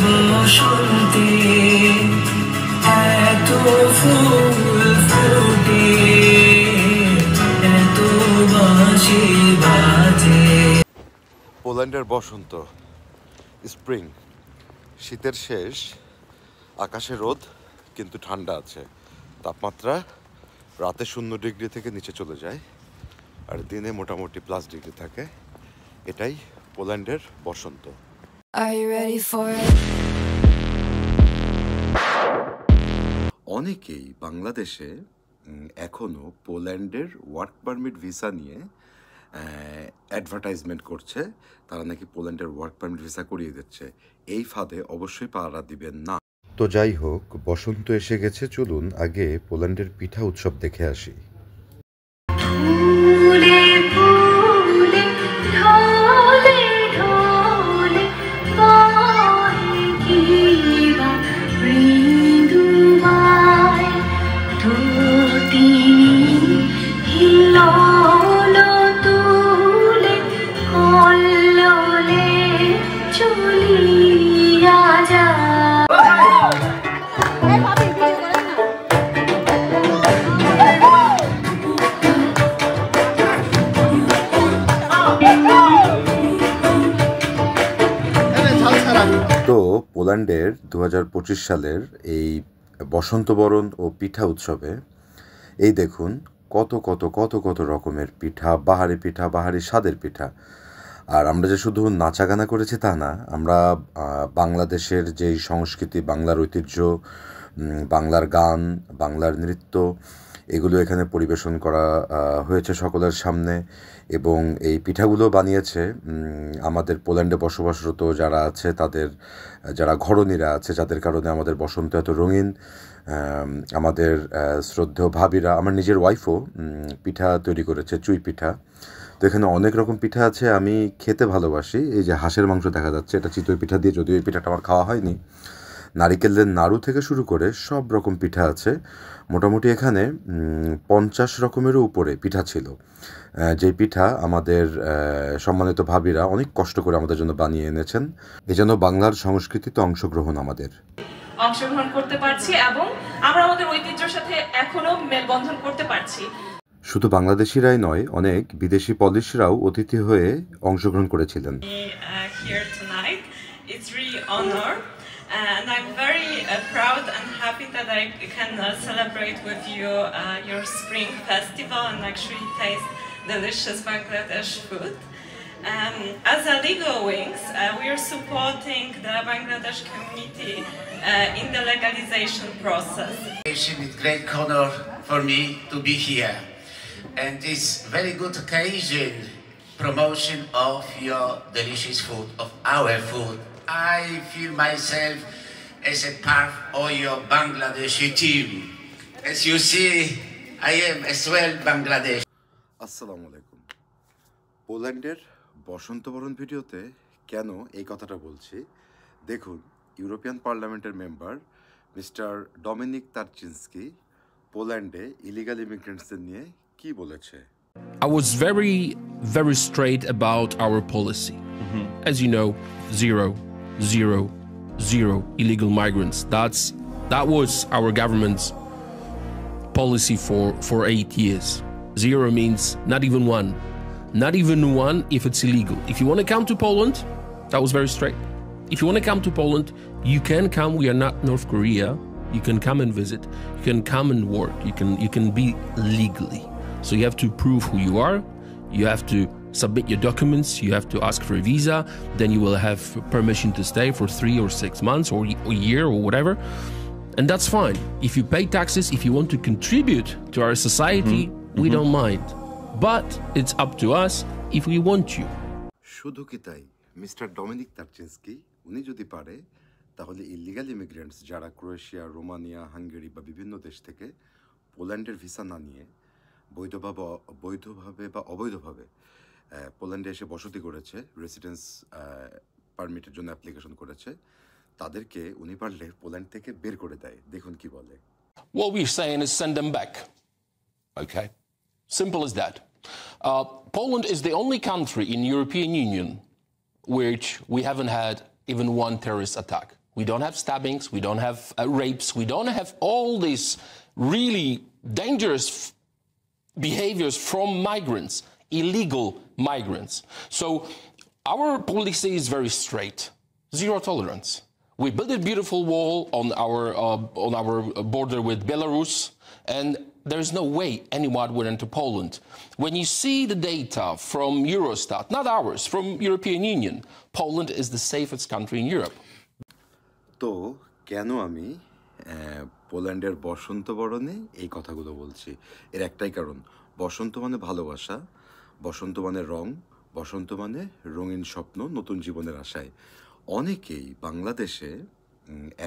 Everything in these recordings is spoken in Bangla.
বসন্তে এত ফুল ফুটে এত বাঁশি বাজে। পোল্যান্ডের বসন্ত, স্প্রিং, শীতের শেষ, আকাশে রোদ কিন্তু ঠান্ডা আছে। তাপমাত্রা রাতে 0 ডিগ্রি থেকে নিচে চলে যায় আর দিনে মোটামুটি +ডিগ্রি থাকে। এটাই পোল্যান্ডের বসন্ত। অনেকেই বাংলাদেশে এখনও পোল্যান্ডের ওয়ার্ক পারমিট ভিসা নিয়ে অ্যাডভার্টাইজমেন্ট করছে। তারা নাকি পোল্যান্ডের ওয়ার্ক পারমিট ভিসা করিয়ে দিচ্ছে। এই ফাঁদে অবশ্যই পাড়া দিবেন না। তো যাই হোক, বসন্ত এসে গেছে, চলুন আগে পোল্যান্ডের পিঠা উৎসব দেখে আসি। তো পোল্যান্ডের 2025 সালের এই বসন্তবরণ ও পিঠা উৎসবে এই দেখুন কত কত কত কত রকমের পিঠা, বাহারি স্বাদের পিঠা। আর আমরা যে শুধু নাচা গানা করেছি তা না, আমরা বাংলাদেশের যেই সংস্কৃতি, বাংলার ঐতিহ্য, বাংলার গান, বাংলার নৃত্য, এগুলো এখানে পরিবেশন করা হয়েছে সকলের সামনে। এবং এই পিঠাগুলো বানিয়েছে আমাদের পোল্যান্ডে বসবাসরত যারা আছে, তাদের যারা ঘরণীরা আছে, যাদের কারণে আমাদের বসন্ত এত রঙিন। আমাদের শ্রদ্ধেয় ভাবিরা, আমার নিজের ওয়াইফও পিঠা তৈরি করেছে, চুই পিঠা। তো এখানে অনেক রকম পিঠা আছে, আমি খেতে ভালোবাসি। এই যে হাঁসের মাংস দেখা যাচ্ছে, এটা চিতই পিঠা দিয়ে, যদিও এই পিঠাটা আমার খাওয়া হয়নি। নারিকেলের নাড়ু থেকে শুরু করে সব রকম পিঠা আছে। মোটামুটি এখানে 50 রকমেরও উপরে পিঠা ছিল, যে পিঠা আমাদের সম্মানিত ভাবিরা অনেক কষ্ট করে আমাদের জন্য বানিয়ে এনেছেন। এজন্য বাংলার সংস্কৃতিতে অংশগ্রহণ করতে পারছি এবং আমরা আমাদের ঐতিহ্যের সাথে এখনো মেলবন্ধন করতে পারছি। শুধু বাংলাদেশিরাই নয়, অনেক বিদেশি পলিশরাও অতিথি হয়ে অংশগ্রহণ করেছিলেন। And I'm very proud and happy that I can celebrate with you your spring festival and actually taste delicious Bangladesh food. As a Legal Wings, we are supporting the Bangladesh community in the legalization process. It's great honor for me to be here, and this very good occasion, promotion of your delicious food, of our food. I feel myself as a part of your Bangladeshi team. As you see, I am as well Bangladesh. আসসালামু আলাইকুম। পোল্যান্ডের বসন্তবরণ ভিডিওতে কেন এই কথাটা বলছি দেখুন। ইউরোপিয়ান পার্লামেন্টের মেম্বার মিস্টার ডমিনিক তারচিনস্কি পোল্যান্ডে ইলিগাল ইমিগ্রেন্টসদের নিয়ে কি বলেছে। I was very straight about our policy. As you know, zero illegal migrants. That was our government's policy for 8 years. Zero means not even one if it's illegal. If you want to come to Poland, that was very straight. If you want to come to Poland, you can come. We are not North Korea. You can come and visit. You can come and work. You can be legally. So you have to prove who you are. You have to submit your documents, you have to ask for a visa, then you will have permission to stay for 3 or 6 months or a year or whatever. And that's fine. If you pay taxes, if you want to contribute to our society, we don't mind. But it's up to us if we want you. শুধু কি তাই, মিস্টার ডমিনিক তারচিনস্কি উনি যদি পারে তাহলে ইলিগাল ইমিগ্রেন্টস যারা ক্রোয়েশিয়া, রোমানিয়া, হাঙ্গেরি বা বিভিন্ন দেশ থেকে পোল্যান্ডের ভিসা না নিয়ে বৈধভাবে বা অবৈধভাবে পোল্যান্ডে এসে বসতি করেছে, রেসিডেন্স পারমিটের জন্য অ্যাপ্লিকেশন করেছে, তাদেরকে উনি পারলে পোল্যান্ড থেকে বের করে দেয়। দেখুন কি বলে। What we're saying is send them back. Okay? Simple as that. Poland is the only country in European Union which we haven't had even one terrorist attack. We don't have stabbings, we don't have rapes, we don't have all these really dangerous behaviors from migrants, illegal migrants. So our policy is very straight, zero tolerance. We built a beautiful wall on our border with Belarus, and there's no way anyone would enter Poland. When you see the data from Eurostat, not ours, from European Union, Poland is the safest country in Europe. তো কেন আমি পোল্যান্ডের বসন্ত বরণে এই কথাগুলো বলছি? এর একটাই কারণ, বসন্ত মানে ভালোবাসা, বসন্ত মানে রং, বসন্ত মানে রঙিন স্বপ্ন, নতুন জীবনের আশায়। অনেকেই বাংলাদেশে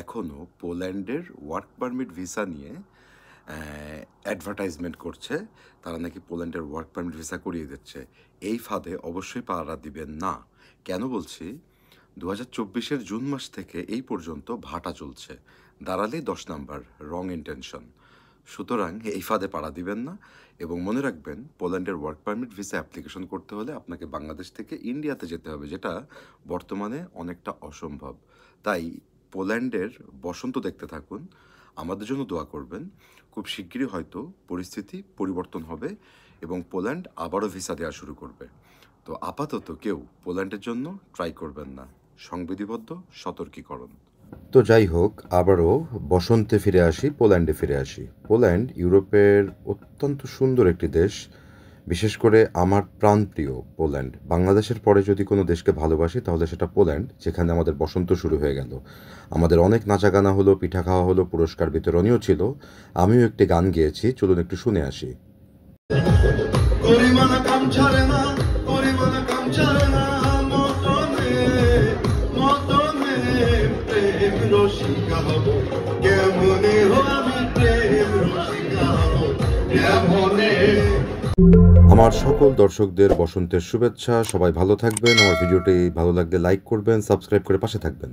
এখনও পোল্যান্ডের ওয়ার্ক পারমিট ভিসা নিয়ে অ্যাডভার্টাইজমেন্ট করছে, তারা নাকি পোল্যান্ডের ওয়ার্ক পারমিট ভিসা করিয়ে দিচ্ছে। এই ফাঁদে অবশ্যই পাড়া দিবেন না। কেন বলছি? 2024-এর জুন মাস থেকে এই পর্যন্ত ভাটা চলছে, দাঁড়ালে 10 নাম্বার, রং ইন্টেনশন। সুতরাং এই ফাঁদে পাড়া দিবেন না এবং মনে রাখবেন, পোল্যান্ডের ওয়ার্ক পারমিট ভিসা অ্যাপ্লিকেশন করতে হলে আপনাকে বাংলাদেশ থেকে ইন্ডিয়াতে যেতে হবে, যেটা বর্তমানে অনেকটা অসম্ভব। তাই পোল্যান্ডের বসন্ত দেখতে থাকুন, আমাদের জন্য দোয়া করবেন। খুব শিগগিরই হয়তো পরিস্থিতি পরিবর্তন হবে এবং পোল্যান্ড আবারও ভিসা দেওয়া শুরু করবে। তো আপাতত কেউ পোল্যান্ডের জন্য ট্রাই করবেন না, সংবিধিবদ্ধ সতর্কীকরণ। তো যাই হোক, আবারও বসন্তে ফিরে আসি, পোল্যান্ডে ফিরে আসি। পোল্যান্ড ইউরোপের অত্যন্ত সুন্দর একটি দেশ, বিশেষ করে আমার প্রাণপ্রিয় পোল্যান্ড। বাংলাদেশের পরে যদি কোনো দেশকে ভালোবাসি তাহলে সেটা পোল্যান্ড, যেখানে আমাদের বসন্ত শুরু হয়ে গেল। আমাদের অনেক নাচাগানা হলো, পিঠা খাওয়া হলো, পুরস্কার বিতরণীয় ছিল। আমিও একটি গান গেয়েছি, চলুন একটু শুনে আসি। আমার সকল দর্শকদের বসন্তের শুভেচ্ছা। সবাই ভালো থাকবেন। আমার ভিডিওটি ভালো লাগলে লাইক করবেন, সাবস্ক্রাইব করে পাশে থাকবেন।